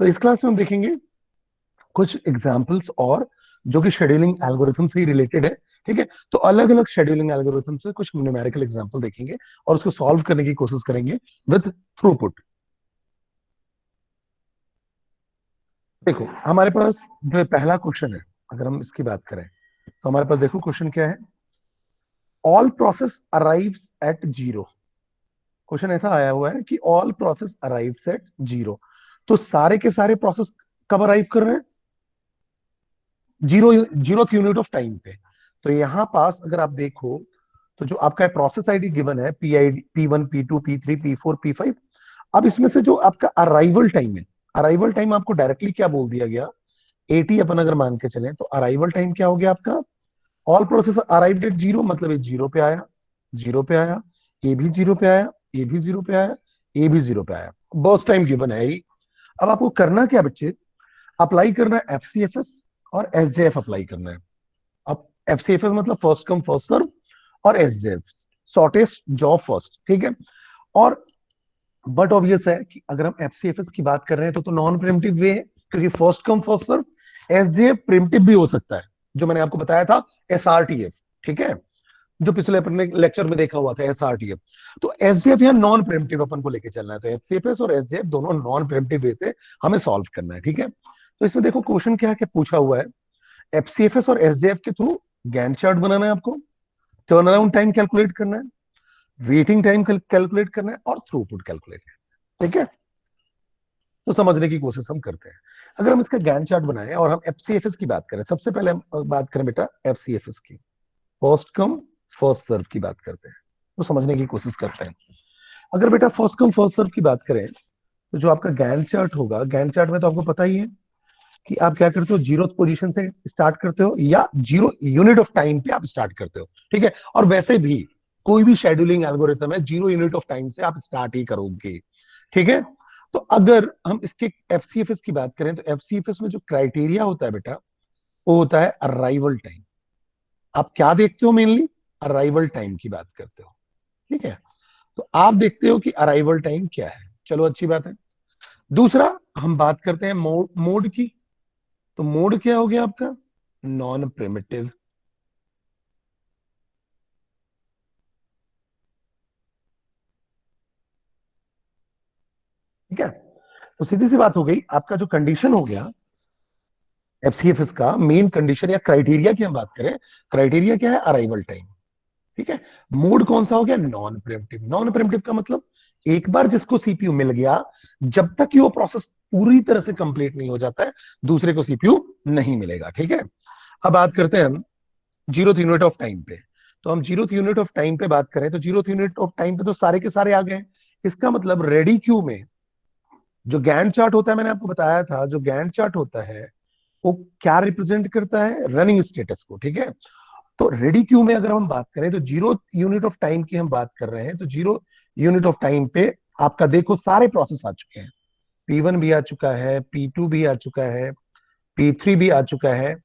तो इस क्लास में हम देखेंगे कुछ एग्जाम्पल्स और जो कि शेड्यूलिंग एल्गोरिथम से ही रिलेटेड है। ठीक है, तो अलग अलग शेड्यूलिंग एल्गोरिथम से कुछ न्यूमेरिकल एग्जाम्पल देखेंगे और उसको सॉल्व करने की कोशिश करेंगे विद थ्रूपुट। देखो हमारे पास जो पहला क्वेश्चन है, अगर हम इसकी बात करें तो हमारे पास देखो क्वेश्चन क्या है। All process arrives eight zero. Question ऐसा आया हुआ है कि all process arrives eight zero. तो सारे के सारे प्रोसेस कब अराइव कर रहे हैं? Zero, zero unit of time पे। तो यहां पास अगर आप देखो तो जो आपका प्रोसेस आईडी गिवन है, P I D P1 P2 P3 P4 P5। अब इसमें से जो आपका अराइवल टाइम है, अराइवल टाइम आपको डायरेक्टली क्या बोल दिया गया, 80 अपन अगर मान के चलें तो अराइवल टाइम क्या हो गया आपका? All process arrived at zero, मतलब ये जीरो पे आया, जीरो पे आया, ए भी जीरो पे आया, ए भी जीरो पे आया, ए भी जीरो पे आया। बर्स्ट टाइम गिवन है ही। अब आपको करना क्या बच्चे? अप्लाई करना है एफसीएफएस और एसजेएफ अप्लाई करना है। अब एफसीएफएस मतलब फर्स्ट कम फर्स्ट सर्व, और एसजेएफ शॉर्टेस्ट जॉब फर्स्ट। ठीक है, और बट ऑब्वियस है कि अगर हम एफसीएफएस की बात कर रहे हैं तो नॉन प्रिम्पटिव वे है, क्योंकि first come first serve. SJF preemptive भी हो सकता है, जो मैंने आपको बताया था, एसआरटीएफ। ठीक है, जो पिछले अपने लेक्चर में देखा हुआ था, एसआरटीएफ। तो एसजेएफ या नॉन प्रिम्पटिव अपन को लेके चलना है, तो एफसीएफएस और एसजेएफ दोनों नॉन प्रिम्पटिव वे से हमें सॉल्व करना है। ठीक है, तो इसमें देखो क्वेश्चन क्या क्या पूछा हुआ है। एफसीएफएस और एसजेएफ के थ्रू गैंट चार्ट बनाना है आपको, टर्न अराउंड टाइम कैलकुलेट करना है, वेटिंग टाइम कैलकुलेट करना है, और थ्रूपुट कैलकुलेट करना है। ठीक है, तो समझने की कोशिश हम करते हैं। अगर हम इसका गैंट चार्ट बनाएं और हम एफसीएफएस की बात करें, सबसे पहले हम बात करें बेटा एफसीएफएस की, फर्स्ट कम फर्स्ट सर्व की बात करते हैं, तो समझने की कोशिश करते हैं। अगर बेटा फर्स्ट कम फर्स्ट सर्व की बात करें तो जो आपका गैंट चार्ट होगा, गैंट चार्ट में तो आपको पता ही है कि आप क्या करते हो, जीरो पोजीशन से स्टार्ट करते हो या जीरो यूनिट ऑफ टाइम पे आप स्टार्ट करते हो। ठीक है, और वैसे भी कोई भी शेड्यूलिंग एल्गोरिथम है, जीरो यूनिट ऑफ टाइम से आप स्टार्ट ही करोगे। ठीक है, तो अगर हम इसके एफसीएफएस की बात करें तो एफसीएफएस में जो क्राइटेरिया होता है बेटा, वो होता है अराइवल टाइम। आप क्या देखते हो मेनली? अराइवल टाइम की बात करते हो। ठीक है, तो आप देखते हो कि अराइवल टाइम क्या है, चलो अच्छी बात है। दूसरा हम बात करते हैं मोड, मोड की। तो मोड क्या हो गया आपका? Non primitive. ठीक है, तो सीधी सी बात हो गई, आपका जो कंडीशन हो गया एफसीएफएस का मेन कंडीशन या क्राइटेरिया की हम बात करें, क्राइटेरिया क्या है? Arrival time. ठीक है, मोड कौन सा हो गया? Non primitive. नॉन प्रिमिटिव का मतलब एक बार जिसको सीपीयू मिल गया, जब तक कि वो प्रोसेस पूरी तरह से कंप्लीट नहीं हो जाता है, दूसरे को सीपीयू नहीं मिलेगा। ठीक है, अब बात करते हैं हम जीरो यूनिट ऑफ टाइम पे। तो हम जीरो यूनिट ऑफ टाइम पे बात करें तो जीरो यूनिट ऑफ टाइम पे तो सारे के सारे आ गए। इसका मतलब रेडी क्यू में जो गैंट चार्ट होता है, मैंने आपको बताया था, जो गैंट चार्ट होता है वो क्या रिप्रेजेंट करता है? रनिंग स्टेटस को। ठीक है, तो रेडी क्यू में अगर हम बात करें तो जीरो यूनिट ऑफ टाइम की हम बात कर रहे हैं, तो जीरो यूनिट ऑफ टाइम पे आपका देखो सारे प्रोसेस आ चुके हैं। P1 भी आ चुका है, P2 भी आ चुका है, P3 भी आ चुका है,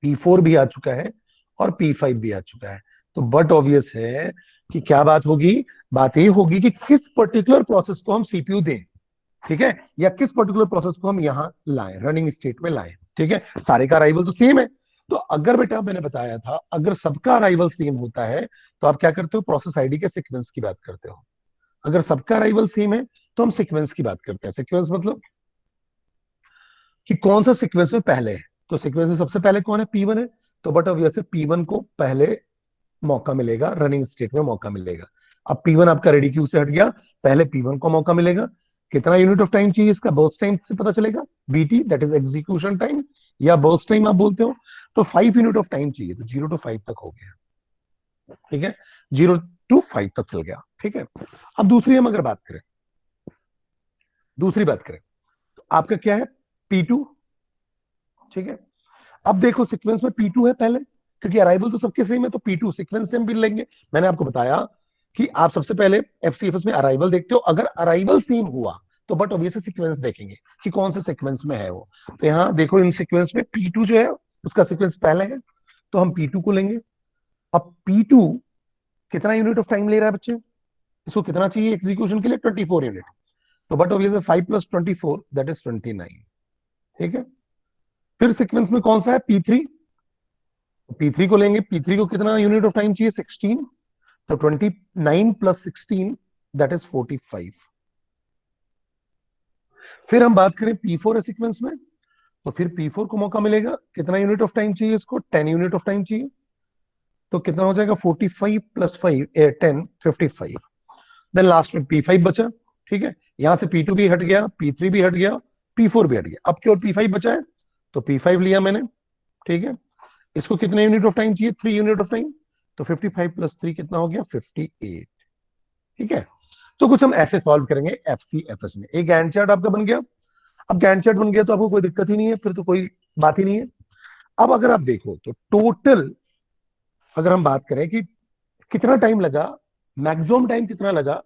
P4 भी आ चुका है, और P5 भी आ चुका है। तो बट ऑब्वियस है कि क्या बात होगी? बात ये होगी कि किस पर्टिकुलर प्रोसेस को हम सीपीयू दें। ठीक है, या किस पर्टिकुलर प्रोसेस को हम यहां लाएं, रनिंग स्टेट में लाएं। ठीक है, सारे का अराइवल तो सेम है। तो अगर बेटा मैंने बताया था, अगर सबका अराइवल सेम होता है तो आप क्या करते हो? प्रोसेस आईडी के सीक्वेंस की बात करते हो। अगर सबका अराइवल सेम है तो हम सीक्वेंस की बात करते हैं। सीक्वेंस मतलब कि कौन सा सीक्वेंस में पहले है। तो सीक्वेंस में सबसे पहले कौन है? P1 है। तो बट ऑब्वियस P1 को पहले मौका मिलेगा, रनिंग स्टेट में मौका मिलेगा। अब P1 आपका रेडी क्यू से हट गया, पहले P1 को मौका मिलेगा। कितना यूनिट ऑफ टाइम चाहिए इसका? बर्स्ट टाइम से पता चलेगा, BT that is execution time, या बर्स्ट टाइम आप बोलते हो। तो 5 यूनिट ऑफ टाइम चाहिए, तो 0 to 5 तक हो गया। ठीक है, 0 to 5 तक चल गया। ठीक है, अब दूसरी हम अगर बात करें, दूसरी बात करें तो आपका क्या है? P2। ठीक है, अब देखो सीक्वेंस में P2 है पहले, क्योंकि अराइवल तो सबके सेम है, तो P2 सीक्वेंस से हम भी लेंगे। मैंने आपको बताया कि आप सबसे पहले एफसीएफएस में अराइवल देखते हो, अगर अराइवल सेम हुआ तो बट ऑब्वियसली सीक्वेंस देखेंगे कि कौन से सीक्वेंस में है वो। तो यहाँ देखो इन सीक्वेंस में P2 जो है उसका सीक्वेंस पहले है, तो हम P2 को लेंगे। अब P2 कितना यूनिट ऑफ टाइम ले रहा है बच्चे? इसको कितना चाहिए एग्जीक्यूशन के लिए? 24 यूनिट। तो बट ऑब्वियसली 5 + 24 दैट इज 29। ठीक है, फिर सीक्वेंस में कौन सा है, P3। P3 को लेंगे, P3 को कितना यूनिट ऑफ टाइम चाहिए, 16। तो 29 + 16 दैट इज 45। फिर हम बात करें P4 है सीक्वेंस में, तो फिर P4 को मौका मिलेगा, कितना यूनिट ऑफ टाइम चाहिए इसको, 10 यूनिट ऑफ टाइम चाहिए। तो कितना हो जाएगा, 45 + 5 10 55। देन लास्ट में P5 बचा। ठीक है, यहां से P2 भी हट गया, P3 भी हट गया, P4 भी हट गया, अब केवल P5 बचा है। तो P5 लिया मैंने। ठीक है, इसको कितने यूनिट ऑफ टाइम चाहिए, 3 यूनिट ऑफ टाइम। तो 55 + 3 कितना हो गया, 58। ठीक है, तो कुछ हम ऐसे सॉल्व करेंगे FCFS में। एक गैंट चार्ट आपका बन गया। अब गैंट चार्ट बन गया तो आपको कोई दिक्कत ही नहीं है, फिर तो कोई बात ही नहीं है। अब अगर आप देखो तो टोटल अगर हम बात करें कि कितना टाइम लगा, मैक्सिमम टाइम कितना लगा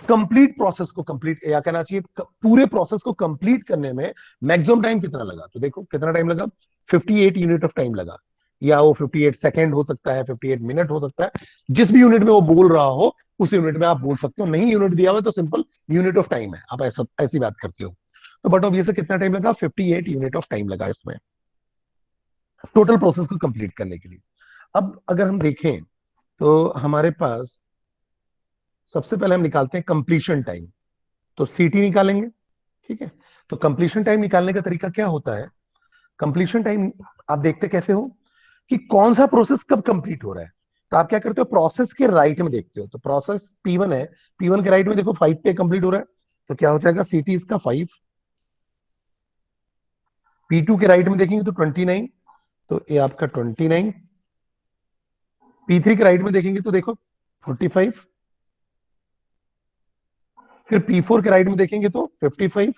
कंप्लीट प्रोसेस को कंप्लीट, या कहना चाहिए पूरे प्रोसेस को कंप्लीट करने में मैक्सिमम टाइम कितना लगा, तो देखो कितना टाइम लगा, 58 यूनिट ऑफ टाइम लगा। या वो 58 सेकेंड हो सकता है, 58 मिनट हो सकता है, जिस भी यूनिट में वो बोल रहा हो उस यूनिट में आप बोल सकते हो। नहीं यूनिट दिया हुआ तो सिंपल यूनिट ऑफ टाइम है, आप ऐसा ऐसी बात करते हो। तो बट ऑफ ये से कितना टाइम लगा, 58 यूनिट ऑफ टाइम लगा इसमें टोटल प्रोसेस को कंप्लीट करने के लिए। अब अगर हम देखें तो हमारे पास सबसे पहले हम निकालते हैं कंप्लीशन टाइम, तो सीटी निकालेंगे। ठीक है, तो कंप्लीशन टाइम निकालने का तरीका क्या होता है, कंप्लीशन टाइम आप देखते कैसे हो कि कौन सा प्रोसेस कब कंप्लीट हो रहा है। तो आप क्या करते हो, प्रोसेस के राइट में देखते हो, तो प्रोसेस P1 है, P1 के राइट में देखो 5 पे कंप्लीट हो रहा है, तो क्या हो जाएगा, सीटी इसका 5। P2 के राइट में देखेंगे तो 29, तो ये आपका 29। P3 के राइट में देखेंगे तो देखो 45। फिर P4 के राइट में देखेंगे तो 55।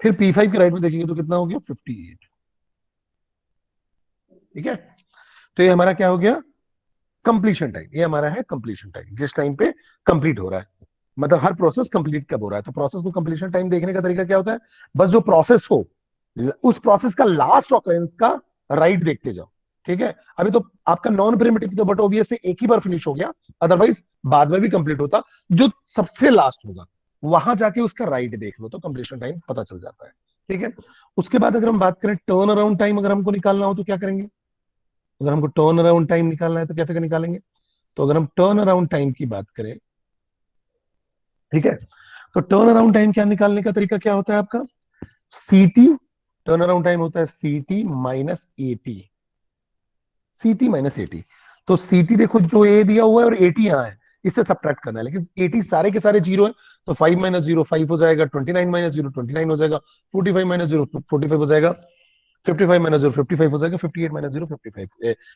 फिर P5 के राइट में देखेंगे तो कितना हो गया, 58। ठीक है, तो ये हमारा क्या हो गया, कंप्लीशन टाइम। ये हमारा है कंप्लीशन टाइम, जिस टाइम पे कंप्लीट हो रहा है, मतलब हर प्रोसेस कंप्लीट कब हो रहा है। तो प्रोसेस को कंप्लीशन टाइम देखने का तरीका क्या होता है, बस जो प्रोसेस हो उस प्रोसेस का लास्ट ऑकरेंस का राइट देखते जाओ। ठीक है, अभी तो आपका नॉन प्रिमिटिव तो बट ओबीएस से एक ही बार फिनिश हो गया, अदरवाइज बाद में भी कंप्लीट होता। जो सबसे लास्ट होगा वहां जाके उसका राइट देख लो तो कंप्लीशन टाइम पता चल जाता है। ठीक है, उसके बाद अगर हम बात करें टर्न अराउंड टाइम, अगर हमको निकालना हो तो क्या करेंगे, अगर हमको टर्न अराउंड टाइम निकालना है तो कैसे निकालेंगे। तो अगर हम टर्न अराउंड टाइम की बात करें, ठीक है, तो टर्न अराउंड टाइम क्या निकालने का तरीका क्या होता है आपका, सीटी। टर्न अराउंड टाइम होता है CT - 80। CT - 80, तो सीटी देखो जो ए दिया हुआ है और 80 यहाँ है, इससे सब्ट्रैक्ट करना है, लेकिन 80 सारे के सारे जीरो है। तो 5 - 0 5 हो जाएगा, 29 - 0 29 हो जाएगा, 45 - 0 45 हो जाएगा, 55 - 0 55 हो जाएगा, 58 - 0 55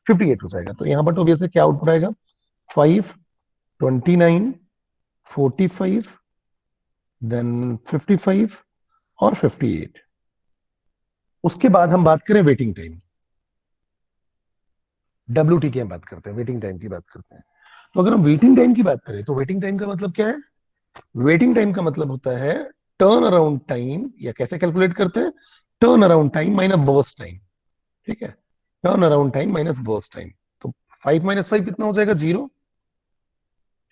58 हो जाएगा। तो यहाँ पर तो क्या आउटपुट आएगा, 5 29 45 देन 55 और 58। उसके बाद हम बात करें वेटिंग टाइम, WT की हम बात करते हैं, वेटिंग टाइम की बात करते हैं। तो अगर हम वेटिंग टाइम की बात करें तो वेटिंग टाइम का मतलब क्या है, वेटिंग टाइम का मतलब होता है टर्न अराउंड टाइम, या कैसे कैलकुलेट करते हैं, turn around time minus burst time. ठीक है, turn around time minus burst time. तो 5 - 5 कितना हो जाएगा, 0।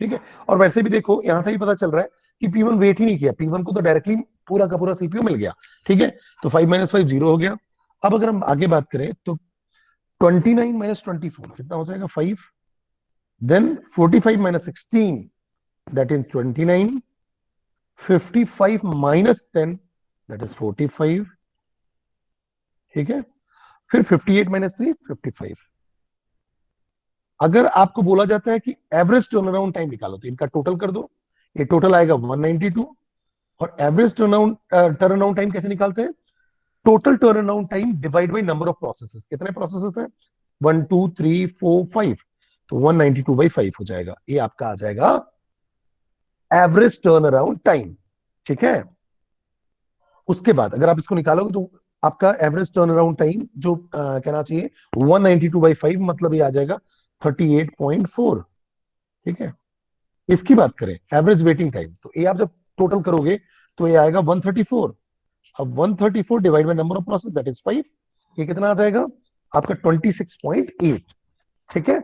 ठीक है, और वैसे भी देखो यहां से भी पता चल रहा है कि P1 वेट ही नहीं किया, P1 को तो डायरेक्टली पूरा का पूरा CPU मिल गया। ठीक है, तो 5 - 5 0 हो गया। अब अगर हम आगे बात करें तो 29 - 24 कितना हो जाएगा, 5। Then 45 - 16 that is 29। 55 - 10 that is 45। ठीक है, फिर 58 - 3 55। अगर आपको बोला जाता है कि एवरेज टर्न अराउंड टाइम निकालो तो इनका टोटल कर दो, ये टोटल आएगा 192। और एवरेज टर्न अराउंड टाइम कैसे निकालते हैं, total turn around time divide by number of processes, कितने प्रोसेसेस हैं, 1 2 3 4 5, तो 192/5 हो जाएगा, ये आपका आ जाएगा एवरेज टर्न अराउंड टाइम। ठीक है, उसके बाद अगर आप इसको निकालोगे तो आपका एवरेज टर्न अराउंड टाइम जो कहना चाहिए 192/5, मतलब ये आ जाएगा 38.4। ठीक है, इसकी बात करें एवरेज वेटिंग टाइम, तो ये आप जब टोटल करोगे तो ये आएगा 134। अब 134 divide by number of process that is 5, ये कितना आ जाएगा आपका 26.8। ठीक है,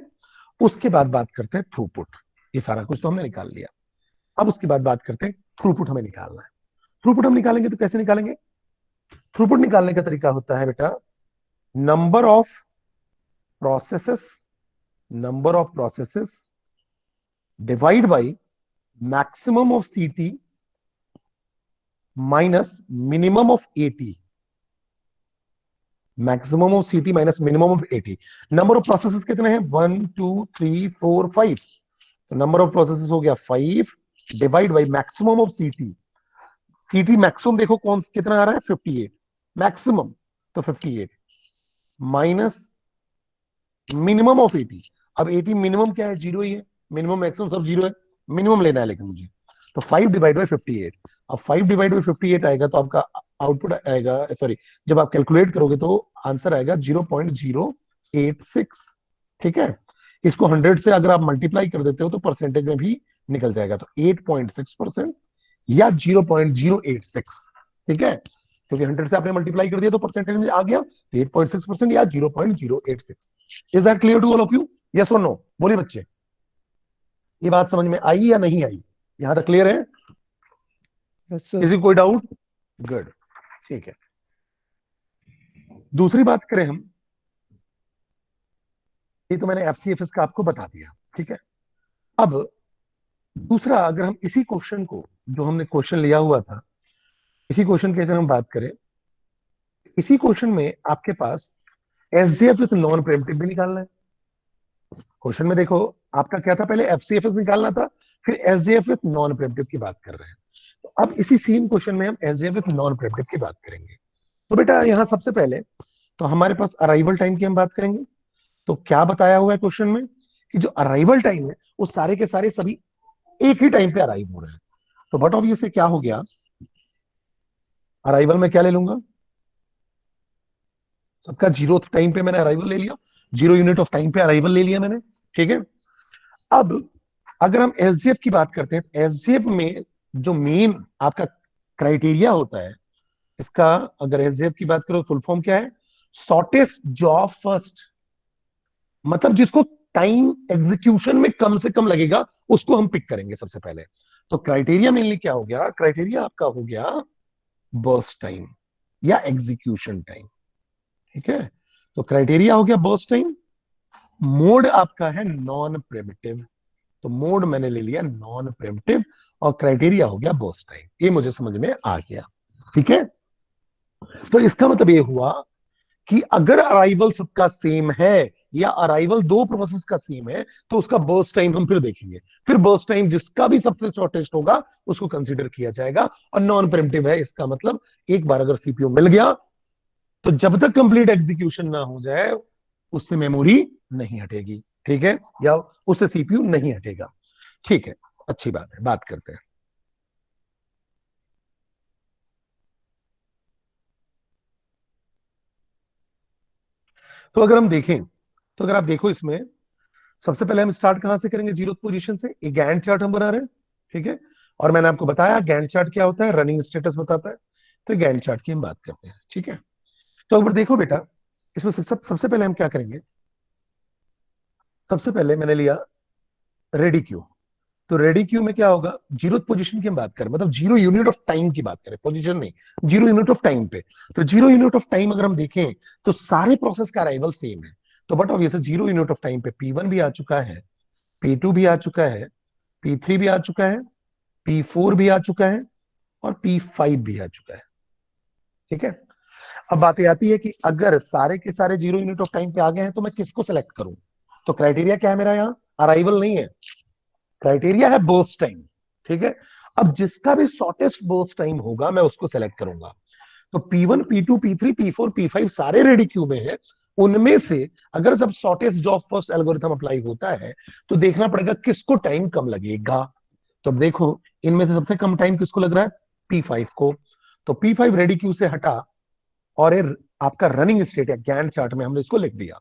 उसके बाद बात करते हैं थ्रूपुट। ये सारा कुछ तो हमने निकाल लिया। अब उसके बाद बात करते हैं थ्रूपुट हमें निकालना है। थ्रूपुट हम निकालेंगे तो कैसे निकालेंगे? थ्रूपुट निकालने का तरीका होता है बेटा, number of processes, number of processes divide by maximum of CT minus minimum of AT. Maximum of CT minus minimum of AT. Number of processes कितने हैं? 1 2 3 4 5। तो नंबर ऑफ प्रोसेसेस हो गया 5 डिवाइड बाई मैक्सिमम ऑफ सीटी। सीटी maximum देखो कौन कितना आ रहा है? 58 मैक्सिमम, तो 58 माइनस मिनिमम ऑफ 80। अब 80 मिनिमम क्या है? जीरो ही है। मिनिमम मैक्सिमम सब जीरो है, मिनिमम लेना है लेकिन मुझे। तो 5 डिवाइड बाई 58। अब 5 डिवाइड बाई 58 आएगा तो आपका आउटपुट आएगा, सॉरी, जब आप कैलकुलेट करोगे तो आंसर आएगा 0.086। ठीक है, इसको 100 से अगर आप मल्टीप्लाई कर देते हो तो परसेंटेज में भी निकल जाएगा, तो 8.6% या 0.086। ठीक है, क्योंकि 100 से आपने मल्टीप्लाई कर दिया तो परसेंटेज में आ गया, तो 8.6% या 0.086। Is that clear to all of you? Yes और नो? बोलिए बच्चे, ये बात समझ में आई या नहीं आई? यहां तक क्लियर है? Yes sir. किसी को कोई डाउट? गुड, ठीक है। दूसरी बात करें हम, ये तो मैंने एफसीएफएस का आपको बता दिया। ठीक है, अब दूसरा, अगर हम इसी क्वेश्चन को, जो हमने क्वेश्चन लिया हुआ था, इसी क्वेश्चन की अगर हम बात करें, इसी क्वेश्चन में आपके पास एसजेएफ विथ नॉन प्रेम्पटिव भी निकालना है। क्वेश्चन में देखो, आपका क्या था? पहले एफसीएफएस निकालना था, फिर एसजेएफ विथ नॉन प्रेम्पटिव की बात कर रहे हैं। तो अब इसी सेम क्वेश्चन में हम एसजेएफ विथ नॉन प्रेम्पटिव की बात करेंगे। तो बेटा यहां सबसे पहले तो हमारे पास अराइवल टाइम की हम बात करेंगे। तो क्या बताया हुआ है क्वेश्चन में कि जो अराइवल टाइम है वो सारे के सारे सभी एक ही टाइम पे अराइव हो रहे हैं। तो बट ऑफ ये से क्या हो गया, अराइवल में क्या ले लूंगा? सबका जीरो टाइम पे मैंने अराइवल ले लिया, 0 यूनिट ऑफ टाइम पे अराइवल ले लिया मैंने। ठीक है, अब अगर हम एसजीएफ की बात करते हैं, एसजीएफ में जो मेन आपका क्राइटेरिया होता है इसका, अगर एसजीएफ की बात करो, फुल फॉर्म क्या है? Shortest job first. मतलब जिसको टाइम एग्जीक्यूशन में कम से कम लगेगा उसको हम पिक करेंगे सबसे पहले। तो क्राइटेरिया मेनली क्या हो गया? क्राइटेरिया आपका हो गया बर्स्ट टाइम या एग्जीक्यूशन टाइम। ठीक है, तो क्राइटेरिया हो गया बर्स्ट टाइम। मोड आपका है नॉन प्रिमिटिव, तो मोड मैंने ले लिया नॉन प्रिमिटिव, और क्राइटेरिया हो गया बर्स्ट टाइम। ये मुझे समझ में आ गया। ठीक है, तो इसका मतलब ये हुआ कि अगर अराइवल सबका सेम है या अराइवल दो प्रोसेस का सेम है तो उसका बर्स्ट टाइम हम फिर देखेंगे। फिर बर्स्ट टाइम जिसका भी सबसे शॉर्टेस्ट होगा उसको कंसीडर किया जाएगा। और नॉन प्रिमिटिव है, इसका मतलब एक बार अगर सीपीयू मिल गया तो जब तक कंप्लीट एग्जीक्यूशन ना हो जाए उससे मेमोरी नहीं हटेगी। ठीक है, या उससे सीपीयू नहीं हटेगा। ठीक है, अच्छी बात है, बात करते हैं। तो अगर हम देखें, तो अगर आप देखो इसमें, सबसे पहले हम स्टार्ट कहां से करेंगे? जीरो पोजीशन से। एक गैंट चार्ट हम बना रहे हैं। ठीक है, और मैंने आपको बताया गैंट चार्ट क्या होता है, रनिंग स्टेटस बताता है। तो गैंट चार्ट की हम बात करते हैं। ठीक है, तो अगर देखो बेटा, इसमें सबसे पहले हम क्या करेंगे? सबसे पहले मैंने लिया रेडी क्यू। तो रेडी क्यू में क्या होगा? जीरो पोजीशन की हम बात करें, मतलब 0 यूनिट ऑफ टाइम की बात करें, पोजीशन नहीं, 0 यूनिट ऑफ टाइम पे। तो 0 यूनिट ऑफ टाइम अगर हम देखें तो सारे प्रोसेस का अराइवल सेम है। तो but obviously 0 unit of time पे P1 भी आ चुका है, P2 भी आ चुका है, P3 भी आ चुका है, P4 भी आ चुका है, और P5 भी आ चुका है। ठीक है, अब बात ये आती है कि अगर सारे के सारे 0 यूनिट ऑफ टाइम पे आ गए हैं तो मैं किसको सेलेक्ट करूं? तो क्राइटेरिया क्या है मेरा? यहाँ अराइवल नहीं है, क्राइटेरिया है बर्स्ट टाइम। ठीक है, अब जिसका भी शॉर्टेस्ट बर्स्ट टाइम होगा मैं उसको सेलेक्ट करूंगा। तो P1 P2 P3 P4 P5 सारे रेडी क्यू में है। उनमें से अगर सब shortest job first algorithm apply होता है तो देखना पड़ेगा किसको टाइम कम लगेगा। तो अब देखो, इनमें से सबसे कम टाइम किसको लग रहा है? P5 को। तो P5 रेडी क्यू से हटा, और ये आपका रनिंग स्टेट या गैंट चार्ट में हमने इसको लिख दिया।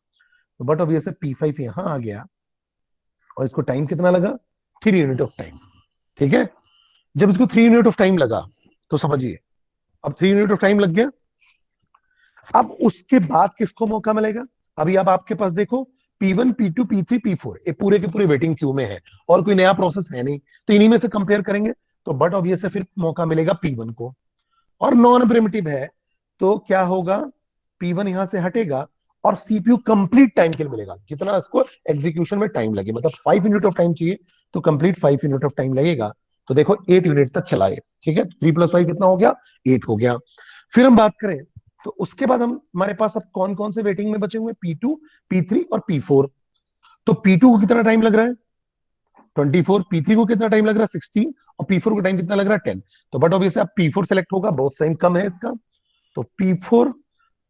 तो बट अब ये से P5 यहां आ गया, और इसको टाइम कितना लगा? 3 यूनिट ऑफ टाइम। ठीक है, जब इसको 3 यूनिट ऑफ टाइम लगा तो समझिए, अब 3 यूनिट ऑफ टाइम लग गया। अब उसके बाद किसको मौका मिलेगा? अभी अब आपके पास देखो, P1 P2 P3 P4 ये पूरे के पूरे वेटिंग क्यू में है और कोई नया प्रोसेस है नहीं, तो इन्हीं में से कंपेयर करेंगे। तो बट ऑब्वियस है फिर मौका मिलेगा P1 को। और नॉन प्रिमिटिव है तो क्या होगा, P1 यहां से हटेगा और सीपीयू कंप्लीट टाइम के लिए मिलेगा, जितना इसको एग्जीक्यूशन में टाइम लगे, मतलब 5 यूनिट ऑफ टाइम चाहिए तो कंप्लीट 5 यूनिट ऑफ टाइम लगेगा। तो देखो 8 यूनिट तक चलाए, ठीक है, 3 + 5 कितना हो गया, 8 हो गया। फिर हम बात करें तो उसके बाद हम हमारे पास अब कौन कौन से वेटिंग में बचे हुए, P2 P3 और P4। तो P2 को कितना टाइम लग रहा है 24, P3 को कितना टाइम लग रहा है 16 और P4 को टाइम कितना लग रहा है 10। तो बट ऑब्वियसली अब P4 सेलेक्ट होगा, बहुत टाइम कम है इसका। तो P4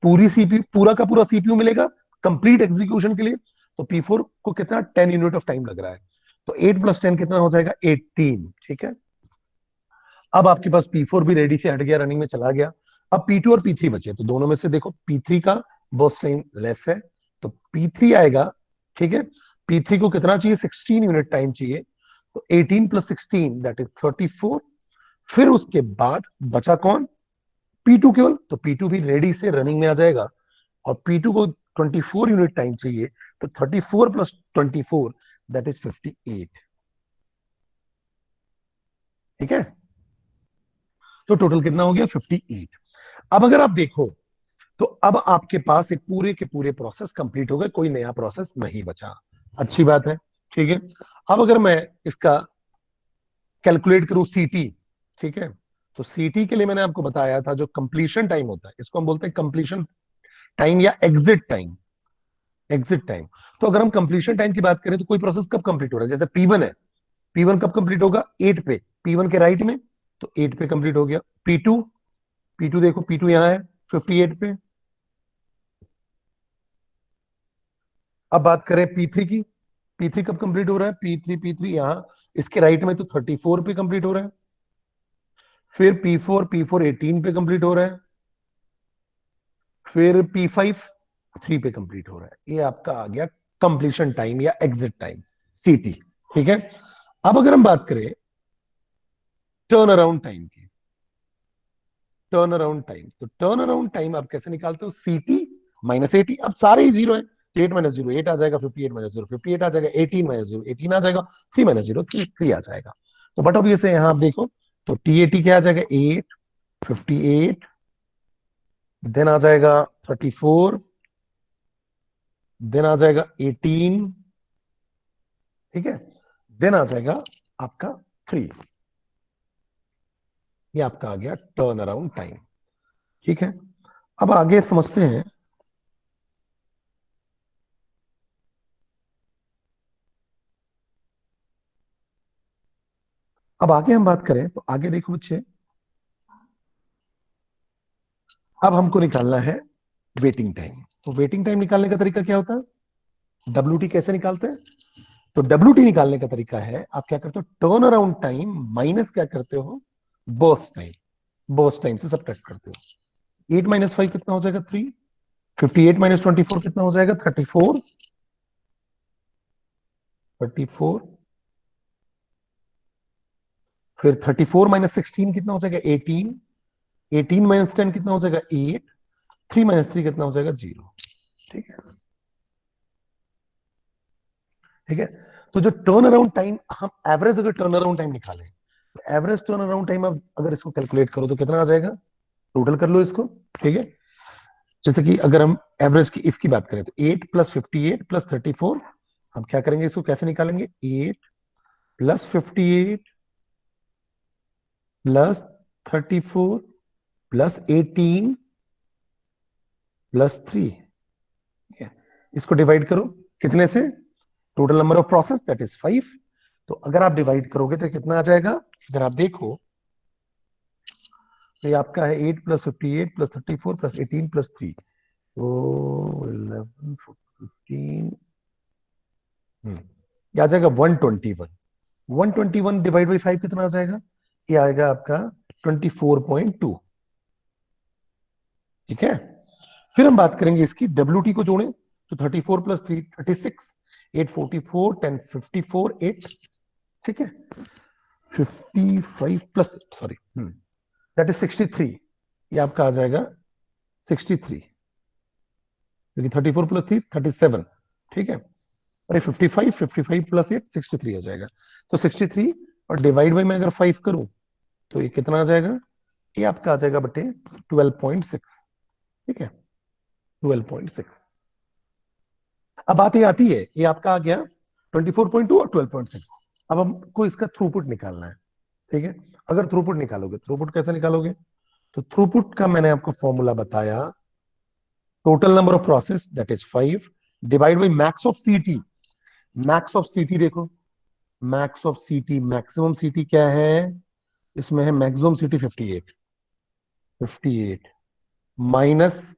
पूरी सीपीयू, पूरा का पूरा सीपीयू मिलेगा कंप्लीट एग्जीक्यूशन के लिए। तो P4 को कितना 10 यूनिट ऑफ टाइम लग रहा है। तो 8 + 10 कितना हो जाएगा 18, ठीक है। अब आपके पास P4 भी रेडी से हट गया, रनिंग में चला गया। अब P2 और P3 बचे, तो दोनों में से देखो P3 का बर्स्ट टाइम लेस है, तो P3 आएगा, ठीक है। P3 को कितना चाहिए 16 यूनिट टाइम चाहिए, तो 18 + 16 दैट इज 34। फिर उसके बाद बचा कौन, P2 केवल, तो P2 भी रेडी से रनिंग में आ जाएगा और P2 को 24 यूनिट टाइम चाहिए, तो 34 + 24 दैट इज 58, ठीक है। तो टोटल कितना हो गया 58। अब अगर आप देखो तो अब आपके पास एक पूरे के पूरे प्रोसेस कंप्लीट हो गए, कोई नया प्रोसेस नहीं बचा, अच्छी बात है, ठीक है। अब अगर मैं इसका कैलकुलेट करूं सीटी, ठीक है, तो सीटी के लिए मैंने आपको बताया था जो कंप्लीशन टाइम होता है इसको हम बोलते हैं कंप्लीशन टाइम या एग्जिट टाइम, एग्जिट टाइम। तो अगर हम कंप्लीशन टाइम की बात करें तो कोई प्रोसेस कब कंप्लीट हो रहा है, जैसे P1 है, P1 कब कंप्लीट होगा 8 पे, P1 के राइट में, तो 8 पे कंप्लीट हो गया। P2, P2 देखो P2 यहाँ है 58 पे। अब बात करें P3 की, P3 कब कंप्लीट हो रहा है, P3 यहाँ इसके राइट में, तो 34 पे कंप्लीट हो रहा है। फिर P4 18 पे कंप्लीट हो रहा है। फिर P5 3 पे कंप्लीट हो रहा है। ये आपका आ गया कंप्लीशन टाइम या एग्जिट टाइम, सीटी, ठीक है। अब अगर हम बात करें टर्न अराउंड टाइम की, टर्न अराउंड टाइम, तो टर्न अराउंड टाइम आप कैसे निकालते हो, सीटी -80। अब सारे ही जीरो है, 8 - 0 8 आ जाएगा, 58 - 0 58 आ जाएगा, 18 - 0 18 आ जाएगा, 3 - 0 3 आ जाएगा। तो बट अब ये से यहां आप देखो तो T80 क्या आ जाएगा 8, 58, देन आ जाएगा 34, देन आ जाएगा 18, ठीक है, देन आ जाएगा आपका 3। ये आपका आ गया टर्न अराउंड टाइम, ठीक है। अब आगे समझते हैं। अब आगे हम बात करें तो आगे देखो बच्चे, अब हमको निकालना है वेटिंग टाइम। तो वेटिंग टाइम निकालने का तरीका क्या होता है, WT कैसे निकालते हैं। तो WT निकालने का तरीका है, आप क्या करते हो टर्न अराउंड टाइम माइनस क्या करते हो बर्स्ट टाइम, बर्स्ट टाइम से सब्ट्रैक्ट करते हो। 8 - 5 कितना हो जाएगा 3, 58 - 24 कितना हो जाएगा 34, 34। फिर 34 - 16 कितना हो जाएगा 18, 18 - 10 कितना हो जाएगा 8, 3 - 3 कितना हो जाएगा 0, ठीक है, ठीक है। तो जो टर्न अराउंड टाइम, हम एवरेज अगर टर्न अराउंड टाइम निकालें तो एवरेज टर्न अराउंड टाइम अब अगर इसको कैलकुलेट करो तो कितना आ जाएगा, टोटल कर लो इसको, ठीक है। जैसे कि अगर हम एवरेज की इफ की बात करें तो 8 + 58 + 34, हम क्या करेंगे इसको कैसे निकालेंगे, 8 + 58 + 34 + 18 + 3, ठीक है। इसको डिवाइड करो कितने से, total number of process that is 5। तो अगर आप डिवाइड करोगे तो कितना आ जाएगा, अगर आप देखो तो ये आपका है 8 + 58 + 34 + 18 + 3, तो 11 15, ये आ जाएगा 121। 121 डिवाइड बाई 5 कितना आ जाएगा, ये आएगा आपका 24.2, ठीक है। फिर हम बात करेंगे इसकी WT को जोड़ें तो 34 + 3 36, 8 44 10 54 8, ठीक है, 55 प्लस सॉरी दैट इज 63, ये आपका आ जाएगा 63, क्योंकि 34 + 3 37, ठीक है। और ये 55, 55 प्लस 8 63 हो जाएगा। तो 63 और डिवाइड बाई मैं अगर 5 करूं तो ये कितना आ जाएगा, ये आपका आ जाएगा बटे 12.6। ठीक है, 12.6। अब बात ये आती है, ये आपका आ गया 24.2 और 12.6। अब हमको इसका थ्रूपुट निकालना है। ठीक है, अगर थ्रूपुट निकालोगे, थ्रूपुट कैसे निकालोगे, तो थ्रूपुट का मैंने आपको फॉर्मूला बताया, total number of process that is 5 divide by max of सीटी। मैक्स ऑफ सीटी देखो, मैक्स ऑफ सीटी, मैक्सिमम सीटी क्या है, इसमें है मैक्सिमम सीटी 58, 58 माइनस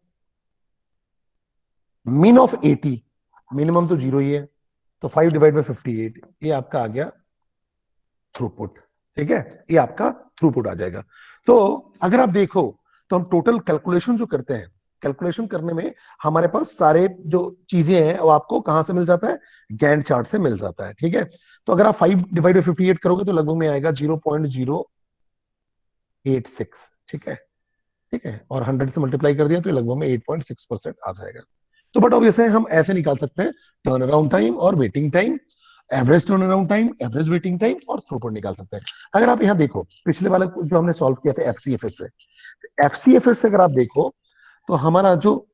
मीन ऑफ 80, मिनिमम तो जीरो ही है, तो 5 डिवाइड बाई 58, ये आपका आ गया थ्रूपुट। ठीक है, ये आपका थ्रूपुट आ जाएगा। तो अगर आप देखो तो हम टोटल कैलकुलेशन जो करते हैं, कैलकुलेशन करने में हमारे पास सारे जो चीजें हैं वो आपको कहां से मिल जाता है, गैंट चार्ट से मिल जाता है। ठीक है, तो अगर आप 5 डिवाइड बाई 58 करोगे तो लगभग में आएगा 0.086। ठीक है, ठीक है, और 100 से मल्टीप्लाई कर दिया तो ये लगभग में 8.6% आ जाएगा। तो बट ऑब्वियस है हम ऐसे निकाल सकते हैं टर्न अराउंड टाइम और waiting time, average turn around time, average waiting time और थ्रूपुट निकाल सकते हैं। अगर आप यहाँ देखो पिछले वाला जो हमने सॉल्व किया था एफसीएफएस से, एफसीएफएस से अगर आप देखो तो हमारा जो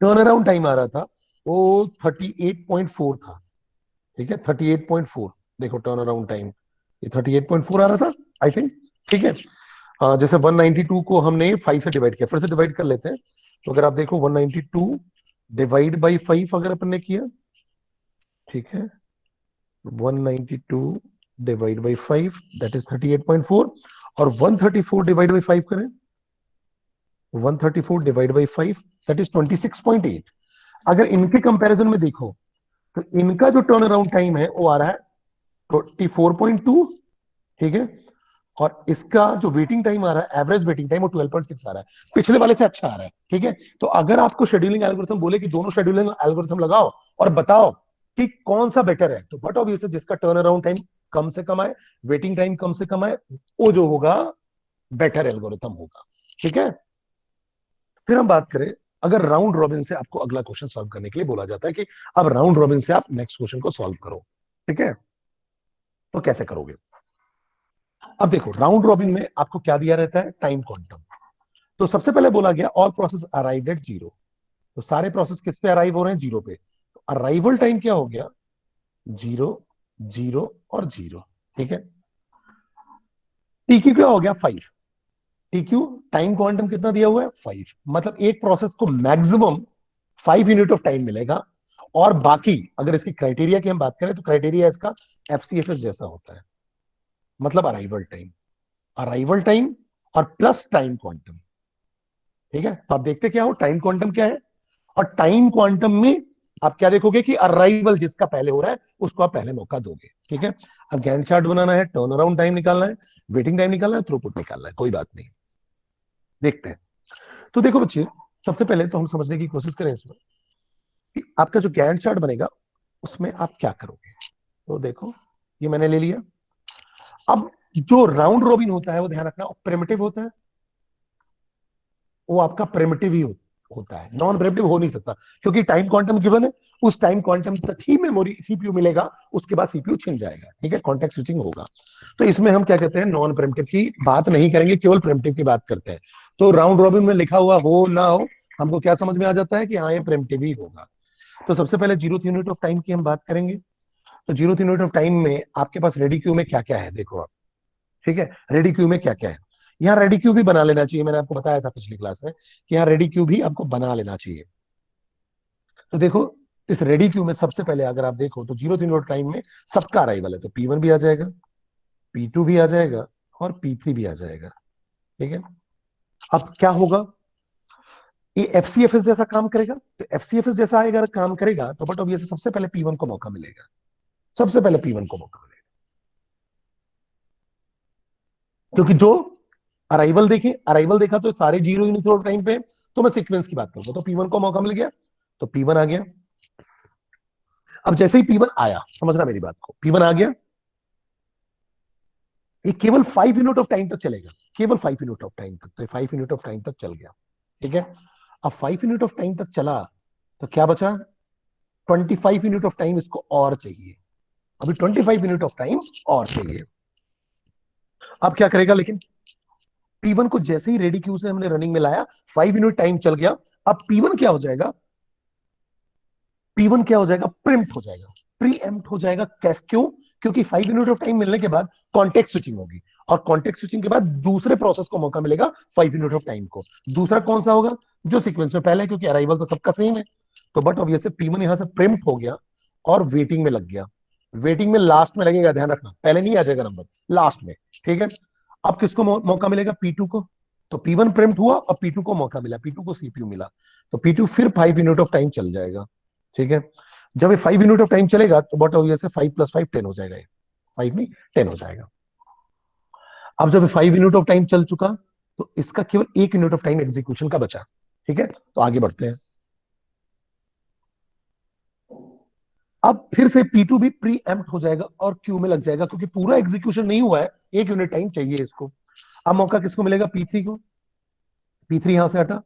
टर्न अराउंड टाइम आ रहा था वो 38.4 था। ठीक है, 38.4, देखो टर्न अराउंड टाइम ये 38.4 आ रहा था आई थिंक। ठीक है, जैसे 192 को हमने 5 से डिवाइड किया, फिर से डिवाइड कर लेते हैं। तो अगर आप देखो 192 डिवाइड बाई 5 अगर अपन ने किया, ठीक है, 192 डिवाइड बाई 5 दैट इज 38.4, और 134 डिवाइड बाई 5 करें, 134 डिवाइड बाई 5 दैट इज 26.8। अगर इनके कंपैरिजन में देखो तो इनका जो टर्न अराउंड टाइम है वो आ रहा है 24.2। ठीक है, और इसका जो वेटिंग टाइम आ रहा है, एवरेज वेटिंग टाइम, वो 12.6 आ रहा है, पिछले वाले से अच्छा आ रहा है। ठीक है, तो अगर आपको शेड्यूलिंग एल्गोरिथम बोले कि दोनों शेड्यूलिंग एल्गोरिथम लगाओ और बताओ कि कौन सा बेटर है, तो बट ऑब्वियसली जिसका टर्न अराउंड टाइम कम से कम आए, वेटिंग टाइम कम से कम आए, वो जो होगा बेटर एल्गोरिथम होगा। ठीक है, फिर हम बात करें, अगर राउंड रॉबिन से आपको अगला क्वेश्चन सॉल्व करने के लिए बोला जाता है कि अब राउंड रॉबिन से आप नेक्स्ट क्वेश्चन को सॉल्व करो, ठीक है, तो कैसे करोगे। अब देखो राउंड रॉबिन में आपको क्या दिया रहता है, टाइम क्वांटम। तो सबसे पहले बोला गया all process arrived at zero, तो सारे प्रोसेस किस पे अराइव हो रहे हैं, जीरो पे। तो अराइवल टाइम क्या हो गया, जीरो, जीरो और जीरो। ठीक है, टीक्यू क्या हो गया, 5। टीक्यू टाइम क्वांटम कितना दिया हुआ है, 5, मतलब एक प्रोसेस को मैक्सिमम 5 यूनिट ऑफ टाइम मिलेगा। और बाकी अगर इसकी क्राइटेरिया की हम बात करें तो क्राइटेरिया इसका एफसीएफएस जैसा होता है, मतलब अराइवल टाइम, अराइवल टाइम और प्लस टाइम क्वांटम। ठीक है, तो आप देखते क्या हो, टाइम क्वांटम क्या है, और टाइम क्वांटम में आप क्या देखोगे कि अराइवल जिसका पहले हो रहा है उसको आप पहले मौका दोगे। ठीक है, अब गैंट चार्ट बनाना है, टर्न अराउंड टाइम निकालना है, वेटिंग टाइम निकालना है, थ्रूपुट निकालना है, कोई बात नहीं, देखते हैं। तो देखो बच्चे, सबसे पहले तो हम समझने की कोशिश करें इसमें कि आपका जो गैंट चार्ट बनेगा उसमें आप क्या करोगे। तो देखो ये मैंने ले लिया। अब जो राउंड रोबिन होता है वो ध्यान रखना प्रिमिटिव होता है, वो आपका प्रिमिटिव ही होता है, नॉन प्रिमिटिव हो नहीं सकता, क्योंकि टाइम क्वांटम गिवन है, उस टाइम क्वांटम तक ही मेमोरी सीपीयू मिलेगा, उसके बाद सीपीयू छिन जाएगा। ठीक है, कॉन्टेक्स्ट स्विचिंग होगा। तो इसमें हम क्या कहते हैं, नॉन प्रिमिटिव की बात नहीं करेंगे, केवल प्रिमिटिव की बात करते हैं। तो राउंड रॉबिन में लिखा हुआ हो ना हो, हमको क्या समझ में आ जाता है कि हाँ ये प्रिमिटिव ही होगा। तो सबसे पहले जीरो यूनिट ऑफ टाइम की हम बात करेंगे। तो जीरो यूनिट ऑफ टाइम में आपके पास रेडी क्यू में क्या क्या है, देखो आप। ठीक है, रेडी क्यू में क्या क्या है, यहाँ रेडी क्यू भी बना लेना चाहिए, मैंने आपको बताया था पिछली क्लास में कि यहाँ रेडी क्यू भी आपको बना लेना चाहिए। तो देखो इस रेडी क्यू में सबसे पहले अगर आप देखो तो जीरो यूनिट टाइम में सबका अराइवल है, तो P1 भी आ जाएगा, P2 भी आ जाएगा और P3 भी आ जाएगा। ठीक है, अब क्या होगा, ये एफसीएफएस जैसा काम करेगा, तो एफसीएफएस जैसा अगर काम करेगा तो बट ऑब्वियसली सबसे पहले P1 को मौका मिलेगा, सबसे पहले P1 को मौका मिलेगा, क्योंकि जो अराइवल देखे, अराइवल देखा तो सारे जीरो यूनिट ऑफ टाइम पे, तो मैं सीक्वेंस की बात करूंगा, तो P1 को मौका मिल गया, तो P1 आ गया। अब जैसे ही P1 आया, समझना मेरी बात को, P1 आ गया, ये केवल 5 यूनिट ऑफ टाइम तक चलेगा, केवल 5 यूनिट ऑफ टाइम तक, तो 5 यूनिट ऑफ टाइम तक चल गया। ठीक है, अब 5 यूनिट ऑफ टाइम तक चला तो क्या बचा, 25 यूनिट ऑफ टाइम इसको और चाहिए, अभी 25 यूनिट ऑफ टाइम और चाहिए। अब क्या करेगा, लेकिन P1 को जैसे ही रेडी क्यू से हमने रनिंग में लाया, 5 यूनिट टाइम चल गया। अब P1 क्या हो जाएगा, P1 क्या हो जाएगा, प्रिम्प्ट हो जाएगा, प्री एम्प्ट हो जाएगा। क्यों? क्योंकि 5 यूनिट ऑफ टाइम मिलने के बाद कॉन्टेक्स्ट स्विचिंग होगी, और कॉन्टेक्स्ट स्विचिंग के बाद दूसरे प्रोसेस को मौका मिलेगा 5 यूनिट ऑफ टाइम को। दूसरा कौन सा होगा, जो सीक्वेंस में पहले है, क्योंकि अराइवल तो सबका सेम है। तो बट ऑब्वियसली P1 यहां से प्रिम्प्ट हो गया और वेटिंग में लग गया। वेटिंग में लास्ट में लगेगा, ध्यान रखना, पहले नहीं आ जाएगा नंबर, लास्ट में। ठीक है, अब किसको मौका मिलेगा, P2 को। तो P1 प्रिम्प्ट हुआ और P2 को मौका मिला, P2 को सीपीयू मिला, तो P2 फिर 5 यूनिट ऑफ टाइम चल जाएगा। ठीक है, जब ये 5 यूनिट ऑफ टाइम चलेगा तो बट ऑब्वियसली 5 + 5 10 हो जाएगा, ये 5 नहीं 10 हो जाएगा। अब जब 5 यूनिट ऑफ टाइम चल चुका, तो इसका केवल 1 यूनिट ऑफ टाइम एग्जीक्यूशन का बचा। ठीक है, तो आगे बढ़ते हैं। अब फिर से P2 भी प्री एम्प्ट हो जाएगा और क्यू में लग जाएगा, क्योंकि पूरा एग्जीक्यूशन नहीं हुआ है, 1 यूनिट टाइम चाहिए इसको। अब मौका किसको मिलेगा, P3 को। P3 यहां से हटा,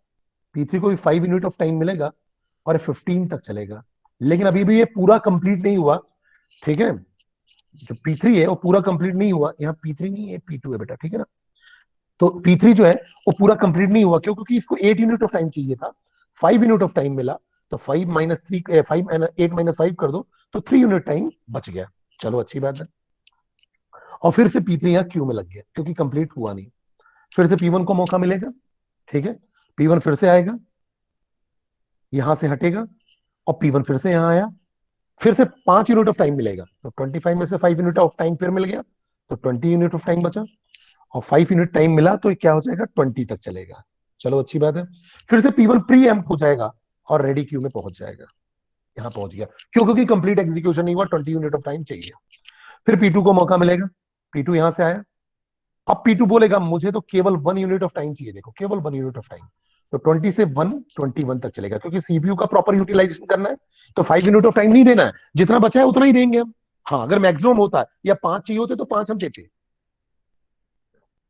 P3 को भी 5 यूनिट ऑफ टाइम मिलेगा और 15 तक चलेगा। लेकिन अभी भी ये पूरा कंप्लीट नहीं हुआ। ठीक है, जो P3 है वो पूरा कंप्लीट नहीं हुआ, यहाँ P3 नहीं है, P2 है बेटा, ठीक है ना। तो P3 जो है वो पूरा कंप्लीट नहीं हुआ, क्यों? क्योंकि इसको 8 यूनिट ऑफ टाइम चाहिए था, 5 यूनिट ऑफ टाइम मिला, तो 8 - 5 कर दो, तो 3 यूनिट टाइम बच गया। चलो अच्छी बात है। और फिर से P3 यहाँ क्यू में लग गया, क्योंकि कंप्लीट हुआ नहीं। फिर से P1 को मौका मिलेगा। ठीक है, P1 फिर से आएगा, यहां से हटेगा, और P1 फिर से यहाँ आया, फिर से 5 यूनिट ऑफ टाइम मिलेगा, तो 25 में से 5 यूनिट ऑफ टाइम फिर मिल गया, तो 20 यूनिट ऑफ टाइम बचा। और 5 यूनिट टाइम मिला तो ये क्या हो जाएगा, 20 तक चलेगा। चलो अच्छी बात है। फिर से P1 प्री एम्प्ट हो जाएगा और रेडी क्यू में पहुंच जाएगा, यहां पहुंच गया। क्यों? क्योंकि कंप्लीट एग्जीक्यूशन नहीं हुआ, 20 यूनिट ऑफ टाइम चाहिए। फिर P2 को मौका मिलेगा, P2 यहां से आया। अब P2 बोलेगा मुझे तो केवल 1 यूनिट ऑफ टाइम चाहिए, देखो केवल 1 यूनिट ऑफ टाइम। तो 20 से 1 21 तक चलेगा, क्योंकि सीपीयू का प्रॉपर यूटिलाइजेशन करना है, तो 5 यूनिट ऑफ टाइम नहीं देना है, जितना बचा है उतना ही देंगे हम। हाँ, अगर मैक्सिमम होता है या 5 चाहिए होते तो 5 हम देते,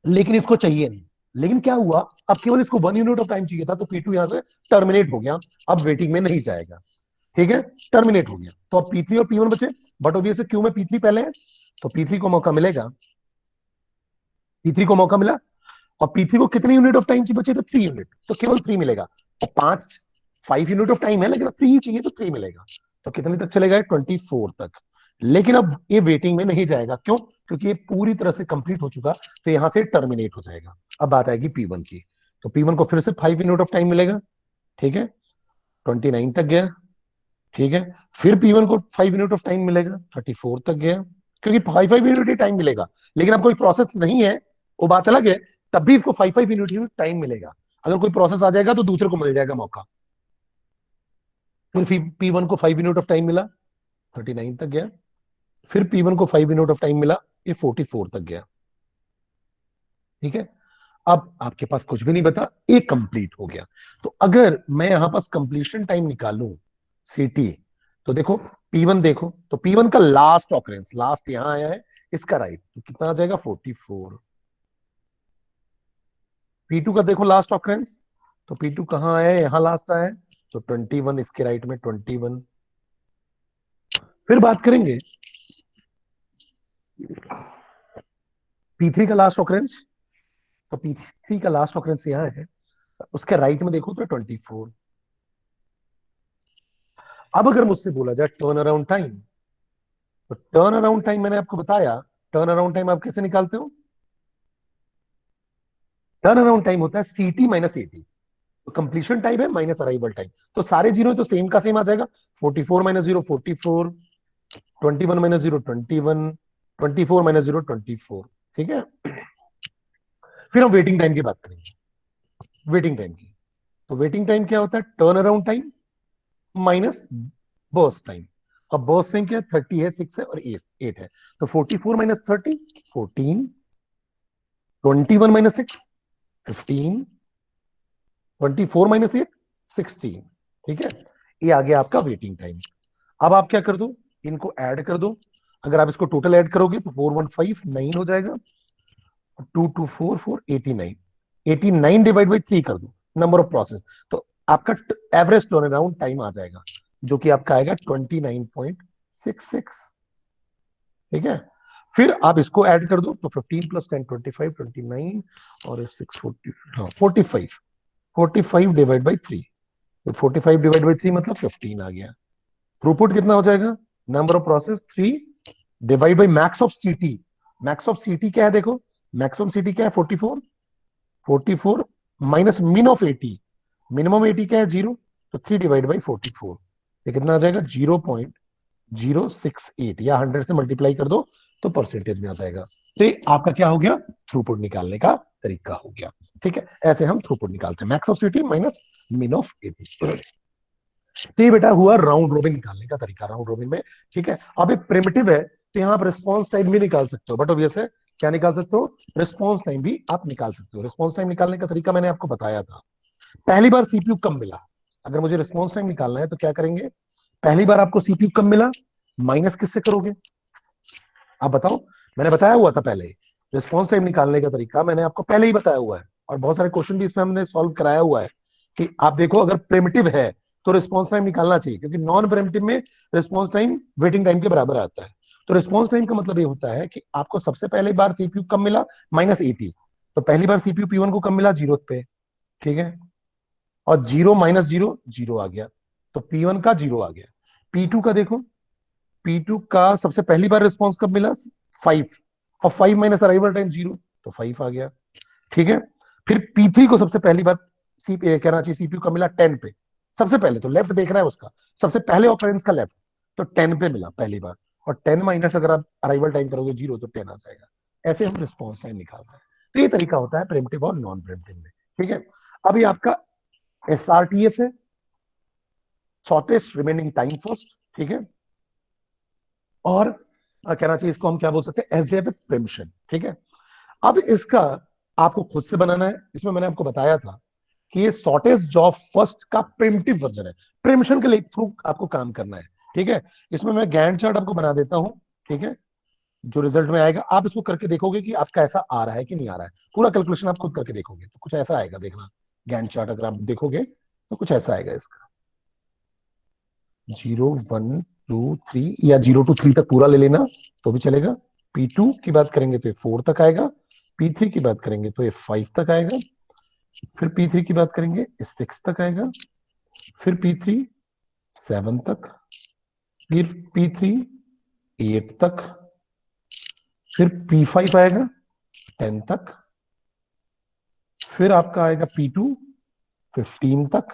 लेकिन इसको चाहिए नहीं। लेकिन क्या हुआ, अब केवल इसको 1 यूनिट ऑफ टाइम चाहिए था, तो P2 यहां से टर्मिनेट हो गया, अब वेटिंग में नहीं जाएगा। ठीक है, टर्मिनेट हो गया, तो अब P3 और P1 बचे। बट ऑब्वियसली क्यू में P3 पहले है, तो P3 को मौका मिलेगा, P3 को मौका मिला। और P3 को कितने यूनिट ऑफ टाइम चाहिए बचे, तो 3 यूनिट, तो केवल 3 मिलेगा। और 5 यूनिट ऑफ टाइम है, लेकिन अब 3 ही चाहिए, तो 3 मिलेगा। तो कितने तक चलेगा, 24 तक। लेकिन अब ये वेटिंग में नहीं जाएगा, क्यों? क्योंकि ये पूरी तरह से कंप्लीट हो चुका, तो यहां से टर्मिनेट हो जाएगा। अब बात आएगी P1 की, तो P1 को फिर से 5 यूनिट ऑफ टाइम मिलेगा। ठीक है, 29 तक गया। ठीक है, फिर P1 को 5 यूनिट ऑफ टाइम मिलेगा, 34 तक गया, क्योंकि 5 यूनिट ही टाइम मिलेगा। लेकिन अब कोई प्रोसेस नहीं है, वो बात अलग है, तब भी इसको 5 यूनिट ही टाइम मिलेगा। अगर कोई प्रोसेस आ जाएगा तो दूसरे को मिल जाएगा मौका। फिर P1 को 5 यूनिट ऑफ टाइम मिला, 39 तक गया। फिर P1 को 5 यूनिट ऑफ टाइम मिला, ये 44 तक गया। ठीक है, अब आपके पास कुछ भी नहीं बता, ये कंप्लीट हो गया। तो अगर मैं यहां पास कंप्लीशन टाइम निकालूं, सीटी, तो देखो P1, देखो तो P1 का लास्ट ऑकरेंस, लास्ट यहां आया है, इसका राइट, तो कितना आ जाएगा, 44। P2 का देखो लास्ट ऑकरेंस, तो P2 कहाँ आया है, यहां लास्ट आया है, तो 21 इसके राइट में 21। फिर बात करेंगे P3 का लास्ट ऑकरेंस, तो P3 का लास्ट ऑकरेंस यहां है, उसके राइट में देखो तो 24। अब अगर मुझसे बोला जाए टर्न अराउंड टाइम, तो टर्न अराउंड टाइम मैंने आपको बताया, टर्न अराउंड टाइम आप कैसे निकालते हो, टर्न अराउंड टाइम होता है सीटी माइनस एटी, तो कंप्लीशन टाइम है माइनस अराइवल टाइम, तो सारे जीरो तो सेम का सेम आ जाएगा। 44 minus zero 44, 21 minus zero 21, 24 minus zero 24। ठीक है, फिर हम वेटिंग टाइम की बात करेंगे, वेटिंग टाइम की। तो वेटिंग टाइम क्या होता है, turn around time minus burst time. अब बर्स्ट टाइम क्या है, 30 है, 6 है और 8 है, तो 44 माइनस 30 14, 21 माइनस 6 15, 24 माइनस 8 16। ठीक है, ये आ गया आपका वेटिंग टाइम। अब आप क्या कर दो, इनको ऐड कर दो। अगर आप इसको टोटल ऐड करोगे तो 4159 हो जाएगा, 2244 89, 89 डिवाइड बाई 3 कर दो, नंबर ऑफ प्रोसेस, तो आपका एवरेज टर्न अराउंड टाइम आ जाएगा। जो कि आपका आएगा 29.66। ठीक है, फिर आप इसको ऐड कर दो तो 15 प्लस 10 25, 29 और 640, हाँ 45, 45 डिवाइड बाई 3, तो 45 डिवाइड बाई 3 मतलब 15 आ गया। थ्रूपुट कितना हो जाएगा, number of process 3 divide by max of सीटी। मैक्स ऑफ सीटी क्या है, देखो मैक्स ऑफ सीटी क्या है 44, 44 माइनस मिन ऑफ 80, मिनिमम 80 क्या है 0, तो 3 डिवाइड बाई 44, ये कितना आ जाएगा 0.068, या 100 से मल्टीप्लाई कर दो तो परसेंटेज में आ जाएगा। तो ये आपका क्या हो गया, थ्रूपुट निकालने का तरीका हो गया। ठीक है, ऐसे हम थ्रूपुट निकालते हैं, मैक्स ऑफ सिटी माइनस मिन ऑफ 80। तो ये बेटा हुआ राउंड रोबिन निकालने का तरीका, राउंड रोबिन में। ठीक है, अब एक प्रिमिटिव है तो यहाँ आप रिस्पॉन्स टाइम भी निकाल सकते हो, बट ऑब्वियस है क्या निकाल सकते हो, रिस्पॉन्स टाइम भी आप निकाल सकते हो। रिस्पॉन्स टाइम निकालने का तरीका मैंने आपको बताया था। पहली बार सीपीयू कम मिला, अगर मुझे रिस्पॉन्स टाइम निकालना है तो क्या करेंगे, पहली बार आपको सीपीयू कम मिला, माइनस किससे करोगे, आप बताओ। मैंने बताया हुआ था पहले, रिस्पॉन्स टाइम निकालने का तरीका मैंने आपको पहले ही बताया हुआ है, और बहुत सारे क्वेश्चन भी इसमें हमने सॉल्व कराया हुआ है कि आप देखो अगर प्रिमिटिव है तो रिस्पॉन्स टाइम निकालना चाहिए, क्योंकि नॉन प्रिमिटिव में रिस्पॉन्स टाइम वेटिंग टाइम के बराबर आता है। तो रिस्पॉन्स टाइम का मतलब ये होता है कि आपको सबसे पहले बार सीपीयू कम मिला -80, तो पहली बार सीपीयू P1 को कम मिला 0 पे, ठीक है, और 0 माइनस 0 0 आ गया, तो P1 का 0 आ गया। P2 का देखो, P2 का सबसे पहली बार रिस्पॉन्स कब मिला 5, और 5 माइनस अराइवल टाइम 0, तो 5 आ गया। ठीक है, फिर P3 को सबसे पहली बार कहना चाहिए सीपीयू का मिला 10 पे, सबसे पहले तो लेफ्ट देखना है उसका, सबसे पहले ऑकरेंस का लेफ्ट, तो 10 पे मिला पहली बार, और 10 माइनस अगर आप अराइवल टाइम करोगे 0, तो 10 आ जाएगा। ऐसे हम रिस्पॉन्स टाइम निकाल रहे हैं। तो ये तरीका होता है प्रिमिटिव और नॉन प्रिमिटिव में। ठीक है, अभी आपका SRTF है, शॉर्टेस्ट रिमेनिंग टाइम फर्स्ट। ठीक है, और कहना चाहिए इसको हम क्या बोल सकते हैं, SJF प्रिम्पशन। ठीक है, अब इसका आपको खुद से बनाना है, इसमें मैंने आपको बताया था कि ये शॉर्टेस्ट जॉब फर्स्ट का प्रिमिटिव वर्जन है, प्रिम्पशन के लिए थ्रू आपको काम करना है। ठीक है, इसमें मैं गैंट चार्ट आपको बना देता हूं। ठीक है, जो रिजल्ट में आएगा आप इसको करके देखोगे कि आपका ऐसा आ रहा है कि नहीं आ रहा है, पूरा कैलकुलेशन आप खुद करके देखोगे तो कुछ ऐसा आएगा, देखना गैंट चार्ट अगर आप देखोगे तो कुछ ऐसा आएगा इसका, 0 1 2 3, या 0 to 3 तक पूरा ले लेना तो भी चलेगा। P2 की बात करेंगे तो ये 4 तक आएगा, P3 की बात करेंगे तो ये 5 तक आएगा, फिर P3 की बात करेंगे 6 तक आएगा, फिर P3 7 तक, फिर P3 8 तक, फिर P5 आएगा 10 तक, फिर आपका आएगा P2 15 तक,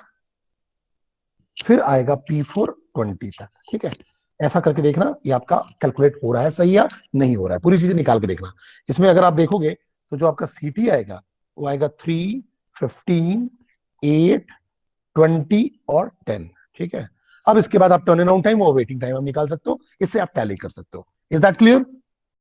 फिर आएगा P4 20 तक। ठीक है, ऐसा करके देखना ये आपका कैलकुलेट हो रहा है सही या नहीं हो रहा है, पूरी चीजें निकाल के देखना। इसमें अगर आप देखोगे तो जो आपका सीटी आएगा वो आएगा 3, 15, 8, 20 और 10। ठीक है, अब इसके बाद आप टर्न अराउंड टाइम और वेटिंग टाइम आप निकाल सकते हो, इससे आप टैली कर सकते हो। Is that clear?